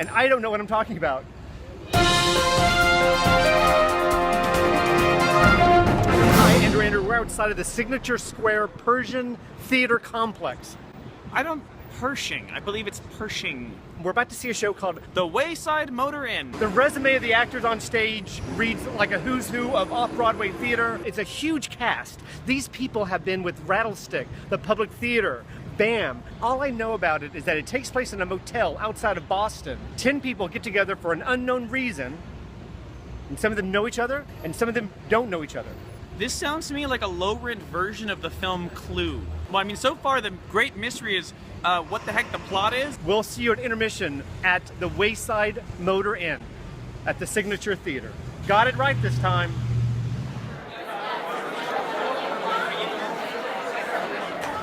and I don't know what I'm talking about. Hi, Andrew. We're outside of the Signature Square Persian Theater Complex. Pershing. I believe it's Pershing. We're about to see a show called The Wayside Motor Inn. The resume of the actors on stage reads like a who's who of off-Broadway theater. It's a huge cast. These people have been with Rattlestick, the Public Theater, BAM. All I know about it is that it takes place in a motel outside of Boston. 10 people get together for an unknown reason, and some of them know each other, and some of them don't know each other. This sounds to me like a low-rent version of the film Clue. Well, I mean, so far the great mystery is what the heck the plot is. We'll see you at intermission at the Wayside Motor Inn at the Signature Theater. Got it right this time.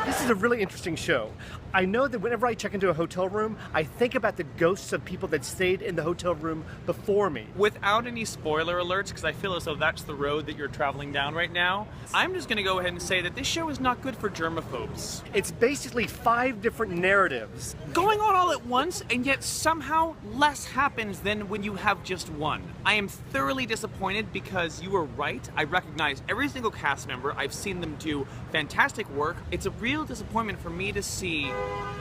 This is a really interesting show. I know that whenever I check into a hotel room, I think about the ghosts of people that stayed in the hotel room before me. Without any spoiler alerts, because I feel as though that's the road that you're traveling down right now, I'm just going to go ahead and say that this show is not good for germaphobes. It's basically 5 different narratives going on all at once, and yet somehow less happens than when you have just one. I am thoroughly disappointed because you were right. I recognize every single cast member. I've seen them do fantastic work. It's a real disappointment for me to see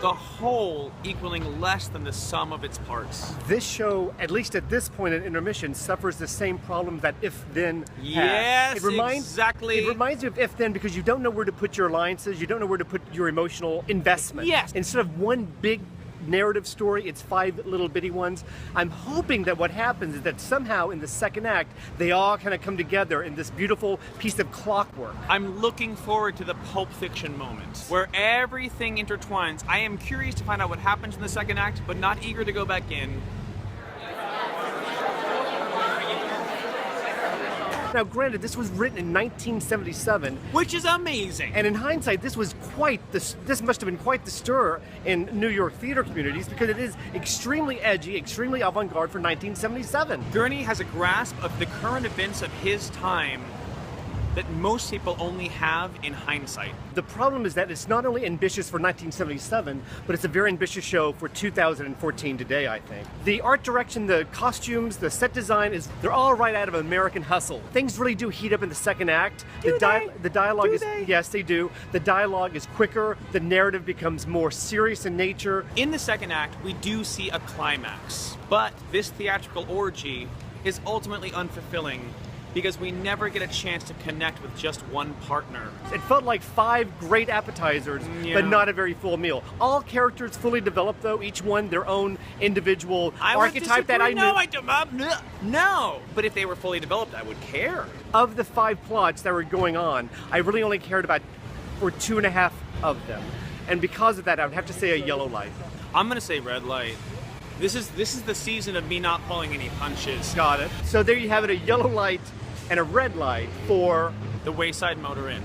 the whole equaling less than the sum of its parts. This show, at least at this point in intermission, suffers the same problem that If Then had. Yes, exactly. It reminds you of If Then because you don't know where to put your alliances, you don't know where to put your emotional investment. Yes. Instead of one big narrative story, it's 5 little bitty ones. I'm hoping that what happens is that somehow in the second act, they all kind of come together in this beautiful piece of clockwork. I'm looking forward to the Pulp Fiction moment, where everything intertwines. I am curious to find out what happens in the second act, but not eager to go back in. Now, granted, this was written in 1977, which is amazing. And in hindsight, this must have been quite the stir in New York theater communities because it is extremely edgy, extremely avant-garde for 1977. Gurney has a grasp of the current events of his time that most people only have in hindsight. The problem is that it's not only ambitious for 1977, but it's a very ambitious show for 2014 today, I think. The art direction, the costumes, the set design, they're all right out of American Hustle. Things really do heat up in the second act. The dialogue is, yes, they do. The dialogue is quicker, the narrative becomes more serious in nature. In the second act, we do see a climax, but this theatrical orgy is ultimately unfulfilling because we never get a chance to connect with just one partner. It felt like 5 great appetizers, but not a very full meal. All characters fully developed, though, each one their own individual archetype that I knew. No, but if they were fully developed, I would care. Of the 5 plots that were going on, I really only cared about for 2.5 of them. And because of that, I would have to say a yellow light. I'm gonna say red light. This is the season of me not pulling any punches. Got it. So there you have it, a yellow light and a red light for The Wayside Motor Inn.